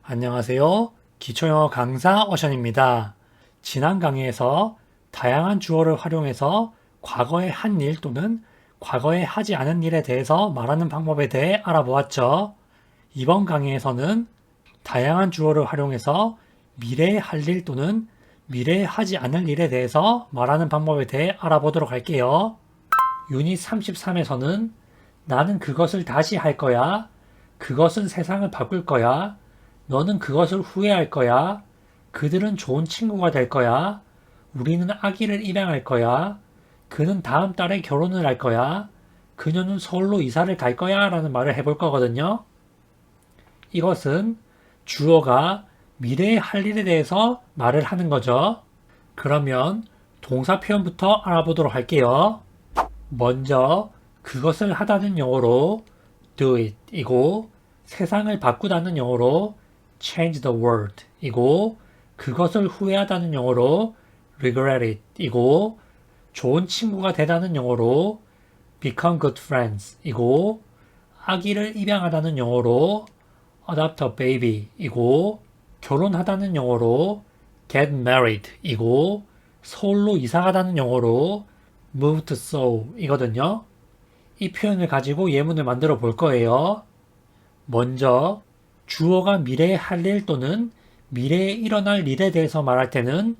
안녕하세요. 기초영어 강사 어션입니다. 지난 강의에서 다양한 주어를 활용해서 과거의 한 일 또는 과거에 하지 않은 일에 대해서 말하는 방법에 대해 알아보았죠. 이번 강의에서는 다양한 주어를 활용해서 미래에 할 일 또는 미래에 하지 않을 일에 대해서 말하는 방법에 대해 알아보도록 할게요. 유닛 33에서는 나는 그것을 다시 할 거야. 그것은 세상을 바꿀 거야. 너는 그것을 후회할 거야. 그들은 좋은 친구가 될 거야. 우리는 아기를 입양할 거야. 그는 다음 달에 결혼을 할 거야. 그녀는 서울로 이사를 갈 거야. 라는 말을 해볼 거거든요. 이것은 주어가 미래에 할 일에 대해서 말을 하는 거죠. 그러면 동사 표현부터 알아보도록 할게요. 먼저 그것을 하다는 영어로 do it 이고 세상을 바꾸다는 영어로 change the world 이고 그것을 후회하다는 영어로 regret it 이고 좋은 친구가 되다는 영어로 become good friends 이고 아기를 입양하다는 영어로 adopt a baby 이고 결혼하다는 영어로 get married 이고 서울로 이사가다는 영어로 move to Seoul 이거든요. 이 표현을 가지고 예문을 만들어 볼 거예요. 먼저 주어가 미래에 할 일 또는 미래에 일어날 일에 대해서 말할 때는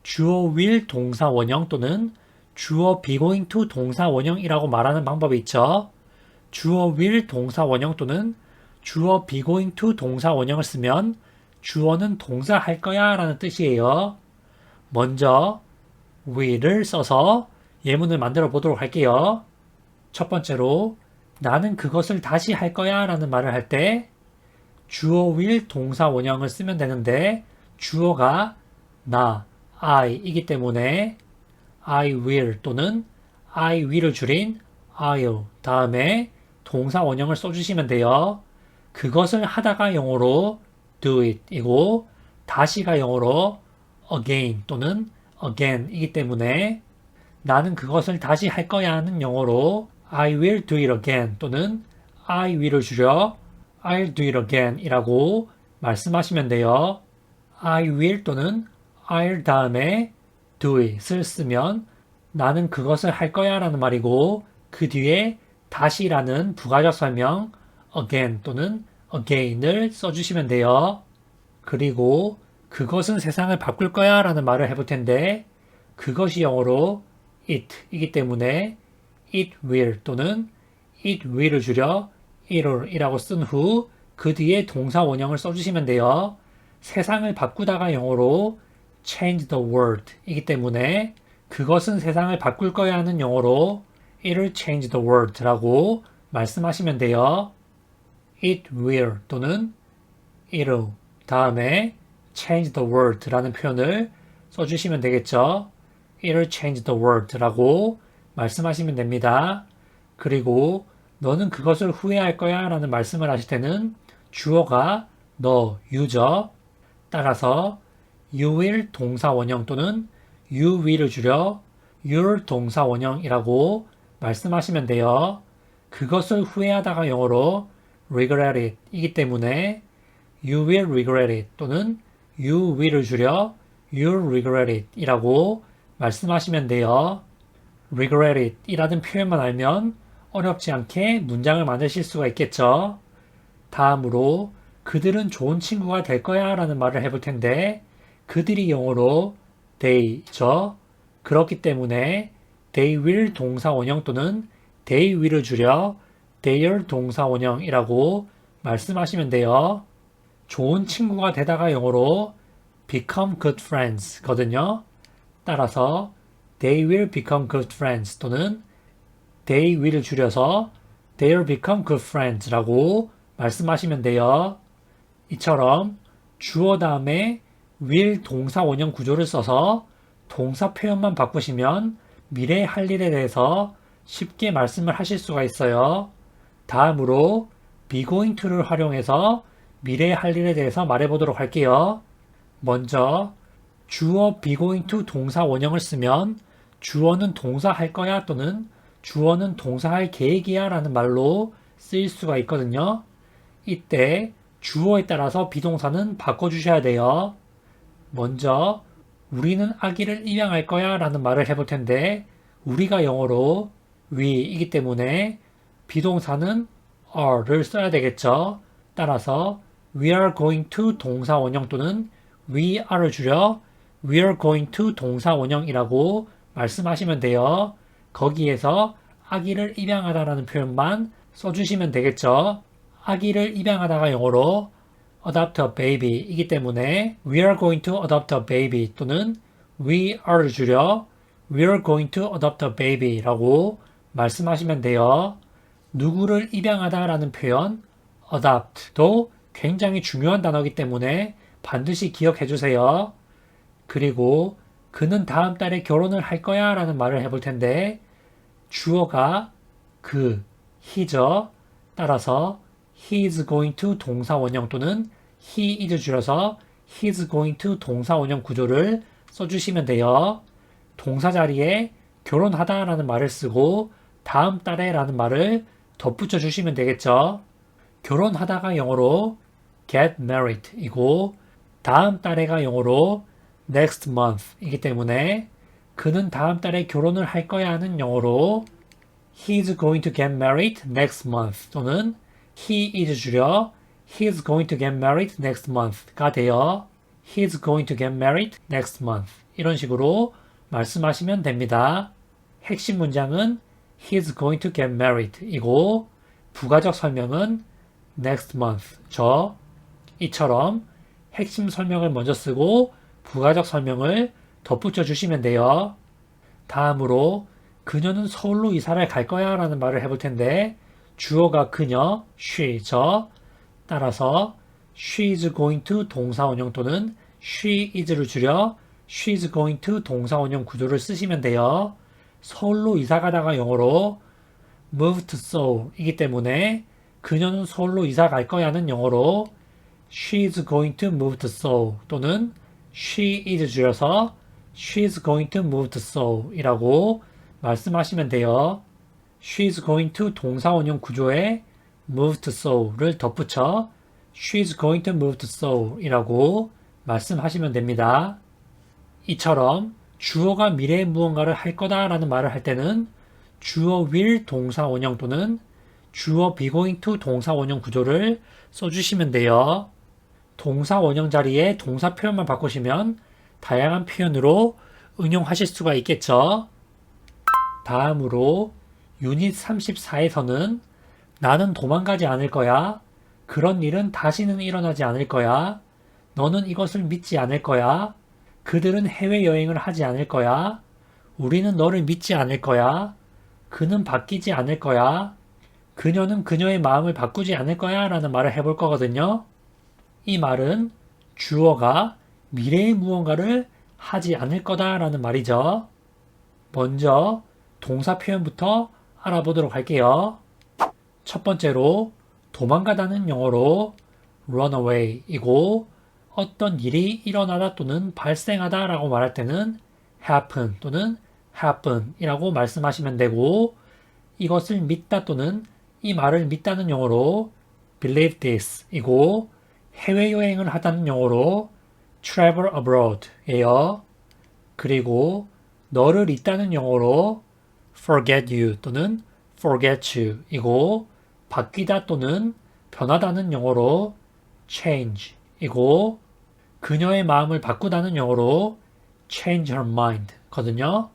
주어 will 동사 원형 또는 주어 be going to 동사 원형이라고 말하는 방법이 있죠. 주어 will 동사 원형 또는 주어 be going to 동사 원형을 쓰면 주어는 동사 할 거야 라는 뜻이에요. 먼저 will을 써서 예문을 만들어 보도록 할게요. 첫 번째로 나는 그것을 다시 할 거야 라는 말을 할 때 주어 will 동사 원형을 쓰면 되는데 주어가 나, I이기 때문에 I will 또는 I will을 줄인 I'll 다음에 동사 원형을 써주시면 돼요. 그것을 하다가 영어로 do it 이고 다시가 영어로 again 또는 again이기 때문에 나는 그것을 다시 할 거야 하는 영어로 I will do it again 또는 I will을 줄여 I'll do it again 이라고 말씀하시면 돼요. I will 또는 I'll 다음에 do it을 쓰면 나는 그것을 할 거야 라는 말이고 그 뒤에 다시라는 부가적 설명 again 또는 again을 써주시면 돼요. 그리고 그것은 세상을 바꿀 거야 라는 말을 해볼 텐데 그것이 영어로 it이기 때문에 it will 또는 it will을 줄여 it'll 이라고 쓴 후 그 뒤에 동사 원형을 써주시면 돼요. 세상을 바꾸다가 영어로 change the world 이기 때문에 그것은 세상을 바꿀 거야 하는 영어로 it'll change the world 라고 말씀하시면 돼요. it will 또는 it'll 다음에 change the world 라는 표현을 써주시면 되겠죠. it'll change the world 라고 말씀하시면 됩니다. 그리고 너는 그것을 후회할 거야 라는 말씀을 하실 때는 주어가 너, you죠. 따라서 you will 동사 원형 또는 you will을 줄여 your 동사 원형이라고 말씀하시면 돼요. 그것을 후회하다가 영어로 regret it 이기 때문에 you will regret it 또는 you will을 줄여 you'll regret it 이라고 말씀하시면 돼요. regret it 이라는 표현만 알면 어렵지 않게 문장을 만드실 수가 있겠죠. 다음으로 그들은 좋은 친구가 될 거야 라는 말을 해볼 텐데 그들이 영어로 they죠. 그렇기 때문에 they will 동사 원형 또는 they will을 줄여 their 동사 원형이라고 말씀하시면 돼요. 좋은 친구가 되다가 영어로 become good friends 거든요. 따라서 they will become good friends 또는 they will을 줄여서 they'll become good friends라고 말씀하시면 돼요. 이처럼 주어 다음에 will 동사 원형 구조를 써서 동사 표현만 바꾸시면 미래의 할 일에 대해서 쉽게 말씀을 하실 수가 있어요. 다음으로 be going to를 활용해서 미래의 할 일에 대해서 말해보도록 할게요. 먼저 주어 be going to 동사 원형을 쓰면 주어는 동사 할 거야 또는 주어는 동사 할 계획이야 라는 말로 쓰일 수가 있거든요. 이때 주어에 따라서 비동사는 바꿔주셔야 돼요. 먼저 우리는 아기를 입양할 거야 라는 말을 해볼 텐데 우리가 영어로 we이기 때문에 비동사는 are를 써야 되겠죠. 따라서 we are going to 동사 원형 또는 we are를 줄여 we are going to 동사 원형이라고 말씀하시면 돼요. 거기에서 아기를 입양하다라는 표현만 써주시면 되겠죠. 아기를 입양하다가 영어로 adopt a baby이기 때문에 we are going to adopt a baby 또는 we are를 줄여 we are going to adopt a baby라고 말씀하시면 돼요. 누구를 입양하다라는 표현 adopt도 굉장히 중요한 단어이기 때문에 반드시 기억해 주세요. 그리고 그는 다음 달에 결혼을 할 거야 라는 말을 해볼 텐데 주어가 그, he죠. 따라서 he is going to 동사 원형 또는 he is 줄여서 he is going to 동사 원형 구조를 써주시면 돼요. 동사 자리에 결혼하다 라는 말을 쓰고 다음 달에 라는 말을 덧붙여 주시면 되겠죠. 결혼하다가 영어로 get married 이고 다음 달에가 영어로 next month 이기 때문에 그는 다음 달에 결혼을 할 거야 하는 영어로 he is going to get married next month 또는 he is 줄여 he is going to get married next month가 돼요. he is going to get married next month 이런 식으로 말씀하시면 됩니다. 핵심 문장은 he is going to get married 이고 부가적 설명은 next month 이처럼 핵심 설명을 먼저 쓰고 부가적 설명을 덧붙여 주시면 돼요. 다음으로 그녀는 서울로 이사를 갈 거야 라는 말을 해볼 텐데 주어가 그녀, she죠. 따라서 she is going to 동사 원형 또는 she is를 줄여 she is going to 동사 원형 구조를 쓰시면 돼요. 서울로 이사 가다가 영어로 move to Seoul 이기 때문에 그녀는 서울로 이사 갈 거야는 영어로 she is going to move to Seoul 또는 she is 줄여서 she is going to move to Seoul 이라고 말씀하시면 돼요. she is going to 동사 원형 구조에 move to Seoul를 덧붙여 she is going to move to Seoul 이라고 말씀하시면 됩니다. 이처럼 주어가 미래에 무언가를 할 거다 라는 말을 할 때는 주어 will 동사 원형 또는 주어 be going to 동사 원형 구조를 써주시면 돼요. 동사 원형 자리에 동사 표현만 바꾸시면 다양한 표현으로 응용하실 수가 있겠죠. 다음으로 유닛 34에서는 나는 도망가지 않을 거야. 그런 일은 다시는 일어나지 않을 거야. 너는 이것을 믿지 않을 거야. 그들은 해외여행을 하지 않을 거야. 우리는 너를 믿지 않을 거야. 그는 바뀌지 않을 거야. 그녀는 그녀의 마음을 바꾸지 않을 거야 라는 말을 해볼 거거든요. 이 말은 주어가 미래의 무언가를 하지 않을 거다 라는 말이죠. 먼저 동사 표현부터 알아보도록 할게요. 첫 번째로 도망가다는 영어로 run away 이고 어떤 일이 일어나다 또는 발생하다 라고 말할 때는 happen 또는 happen 이라고 말씀하시면 되고 이것을 믿다 또는 이 말을 믿다는 영어로 believe this 이고 해외여행을 하다는 영어로 travel abroad 예요. 그리고 너를 잊다는 영어로 forget you 또는 forget you 이고 바뀌다 또는 변하다는 영어로 change 이고 그녀의 마음을 바꾸다는 영어로 change her mind 거든요.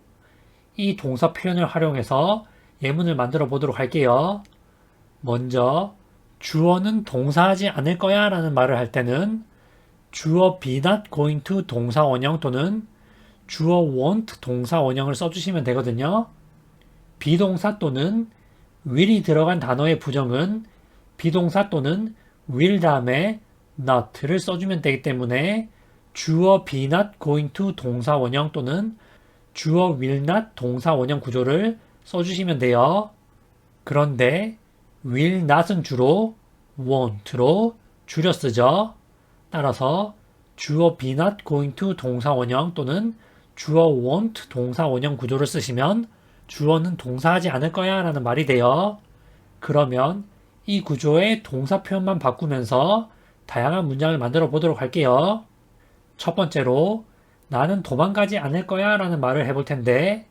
이 동사 표현을 활용해서 예문을 만들어 보도록 할게요. 먼저 주어는 동사하지 않을 거야 라는 말을 할 때는 주어 be not going to 동사 원형 또는 주어 won't 동사 원형을 써주시면 되거든요. 비동사 또는 will이 들어간 단어의 부정은 비동사 또는 will 다음에 not를 써주면 되기 때문에 주어 be not going to 동사 원형 또는 주어 will not 동사 원형 구조를 써주시면 돼요. 그런데 will not은 주로 won't로 줄여 쓰죠. 따라서 주어 be not going to 동사 원형 또는 주어 won't 동사 원형 구조를 쓰시면 주어는 동사하지 않을 거야 라는 말이 돼요. 그러면 이 구조의 동사 표현만 바꾸면서 다양한 문장을 만들어 보도록 할게요. 첫 번째로 나는 도망가지 않을 거야 라는 말을 해볼 텐데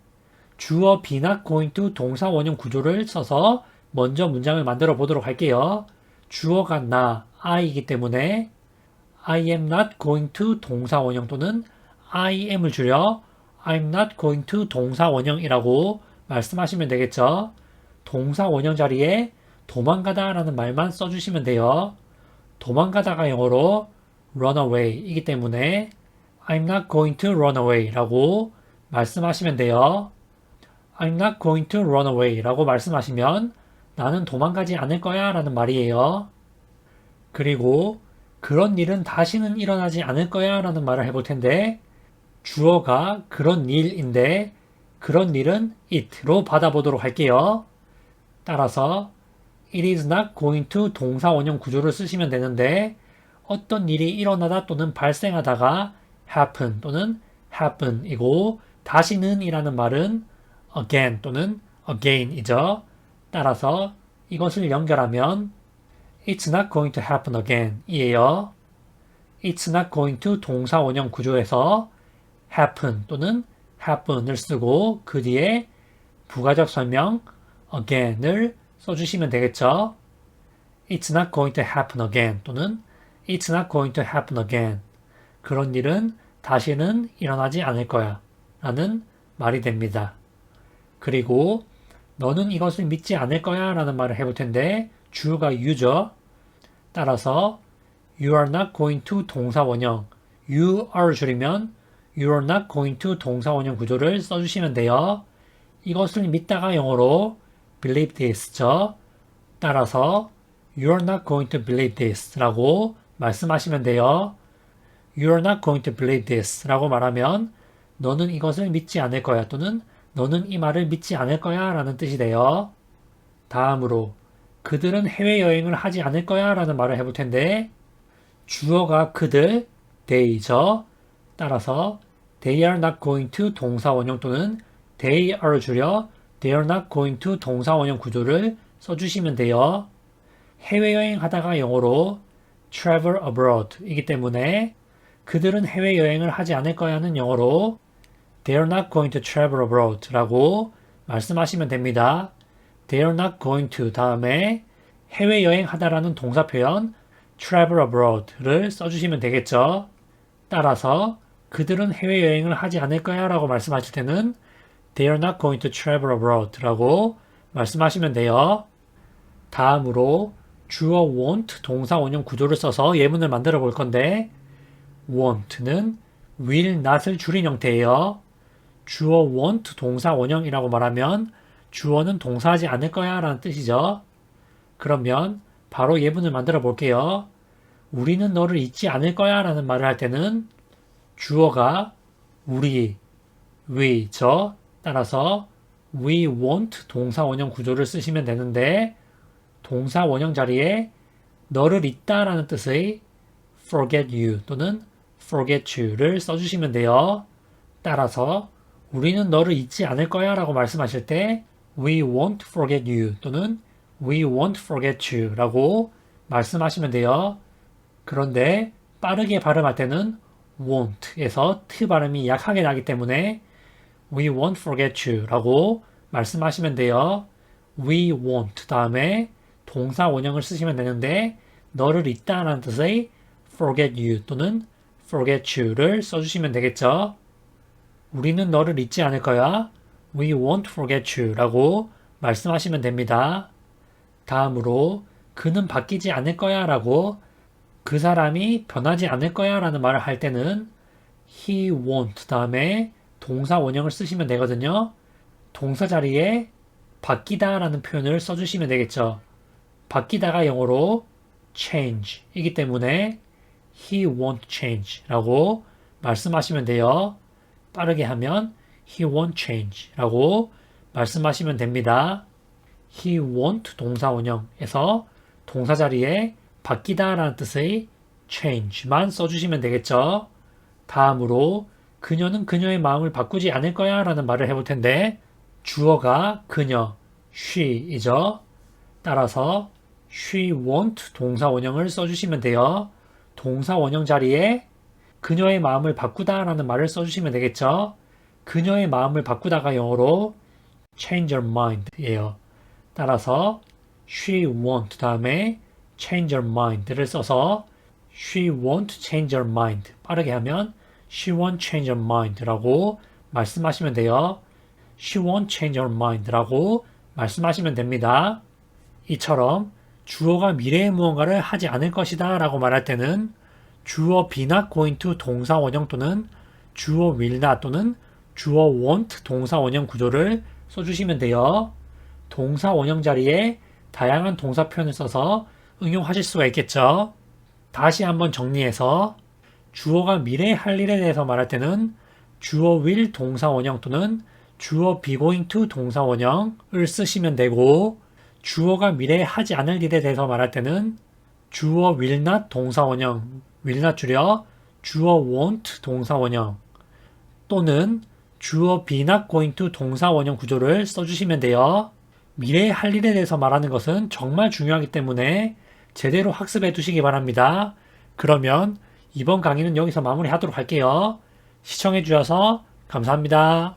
주어 be not going to 동사 원형 구조를 써서 먼저 문장을 만들어 보도록 할게요. 주어가 나, I이기 때문에 I am not going to 동사 원형 또는 I am을 줄여 I'm not going to 동사 원형이라고 말씀하시면 되겠죠. 동사 원형 자리에 도망가다 라는 말만 써주시면 돼요. 도망가다가 영어로 run away 이기 때문에 I'm not going to run away 라고 말씀하시면 돼요. I'm not going to run away 라고 말씀하시면 나는 도망가지 않을 거야 라는 말이에요. 그리고 그런 일은 다시는 일어나지 않을 거야 라는 말을 해볼 텐데 주어가 그런 일인데 그런 일은 it로 받아보도록 할게요. 따라서 it is not going to 동사 원형 구조를 쓰시면 되는데 어떤 일이 일어나다 또는 발생하다가 happen 또는 happen이고 다시는 이라는 말은 again 또는 again이죠. 따라서 이것을 연결하면 It's not going to happen again 이에요. It's not going to 동사 원형 구조에서 happen 또는 happen을 쓰고 그 뒤에 부가적 설명 again을 써주시면 되겠죠. It's not going to happen again 또는 It's not going to happen again. 그런 일은 다시는 일어나지 않을 거야 라는 말이 됩니다. 그리고 너는 이것을 믿지 않을 거야 라는 말을 해볼 텐데 주어가 you죠. 따라서 you are not going to 동사 원형 you are 줄이면 you are not going to 동사 원형 구조를 써주시면 돼요. 이것을 믿다가 영어로 believe this죠. 따라서 you are not going to believe this 라고 말씀하시면 돼요. You are not going to believe this 라고 말하면 너는 이것을 믿지 않을 거야 또는 너는 이 말을 믿지 않을 거야 라는 뜻이 돼요. 다음으로 그들은 해외여행을 하지 않을 거야 라는 말을 해볼 텐데 주어가 그들, they죠. 따라서 they are not going to 동사 원형 또는 they are 줄여 they are not going to 동사 원형 구조를 써주시면 돼요. 해외여행 하다가 영어로 travel abroad 이기 때문에 그들은 해외여행을 하지 않을 거야는 영어로 They are not going to travel abroad 라고 말씀하시면 됩니다. They are not going to 다음에 해외여행 하다라는 동사 표현 travel abroad를 써주시면 되겠죠. 따라서 그들은 해외여행을 하지 않을 거야 라고 말씀하실 때는 They are not going to travel abroad 라고 말씀하시면 돼요. 다음으로 주어 want 동사 원형 구조를 써서 예문을 만들어 볼 건데 want는 will not을 줄인 형태예요. 주어 want 동사 원형이라고 말하면 주어는 동사하지 않을 거야 라는 뜻이죠. 그러면 바로 예문을 만들어 볼게요. 우리는 너를 잊지 않을 거야 라는 말을 할 때는 주어가 우리, we죠. 따라서 we won't 동사 원형 구조를 쓰시면 되는데 동사 원형 자리에 너를 잊다 라는 뜻의 forget you 또는 forget you를 써주시면 돼요. 따라서 우리는 너를 잊지 않을 거야 라고 말씀하실 때 we won't forget you 또는 we won't forget you 라고 말씀하시면 돼요. 그런데 빠르게 발음할 때는 won't에서 t 발음이 약하게 나기 때문에 we won't forget you 라고 말씀하시면 돼요. we won't 다음에 동사 원형을 쓰시면 되는데 너를 잊다 라는 뜻의 forget you 또는 forget you를 써주시면 되겠죠. 우리는 너를 잊지 않을 거야. We won't forget you 라고 말씀하시면 됩니다. 다음으로 그는 바뀌지 않을 거야 라고 그 사람이 변하지 않을 거야 라는 말을 할 때는 he won't 다음에 동사 원형을 쓰시면 되거든요. 동사 자리에 바뀌다 라는 표현을 써주시면 되겠죠. 바뀌다가 영어로 change 이기 때문에 he won't change 라고 말씀하시면 돼요. 빠르게 하면 he won't change 라고 말씀하시면 됩니다. he won't 동사 원형에서 동사 자리에 바뀌다 라는 뜻의 change만 써주시면 되겠죠. 다음으로 그녀는 그녀의 마음을 바꾸지 않을 거야 라는 말을 해볼 텐데 주어가 그녀, she이죠. 따라서 she won't 동사 원형을 써주시면 돼요. 동사 원형 자리에 그녀의 마음을 바꾸다 라는 말을 써주시면 되겠죠. 그녀의 마음을 바꾸다가 영어로 change her mind 예요. 따라서 she won't 다음에 change her mind를 써서 she won't change her mind 빠르게 하면 she won't change her mind 라고 말씀하시면 돼요. she won't change her mind 라고 말씀하시면 됩니다. 이처럼 주어가 미래의 무언가를 하지 않을 것이다 라고 말할 때는 주어 be not going to 동사 원형 또는 주어 will not 또는 주어 won't 동사 원형 구조를 써주시면 돼요. 동사 원형 자리에 다양한 동사 표현을 써서 응용하실 수가 있겠죠. 다시 한번 정리해서 주어가 미래에 할 일에 대해서 말할 때는 주어 will 동사 원형 또는 주어 be going to 동사 원형을 쓰시면 되고 주어가 미래에 하지 않을 일에 대해서 말할 때는 주어 will not 동사 원형 will not 줄여 주어 won't 동사 원형 또는 주어 be not going to 동사 원형 구조를 써주시면 돼요. 미래에 할 일에 대해서 말하는 것은 정말 중요하기 때문에 제대로 학습해 두시기 바랍니다. 그러면 이번 강의는 여기서 마무리하도록 할게요. 시청해 주셔서 감사합니다.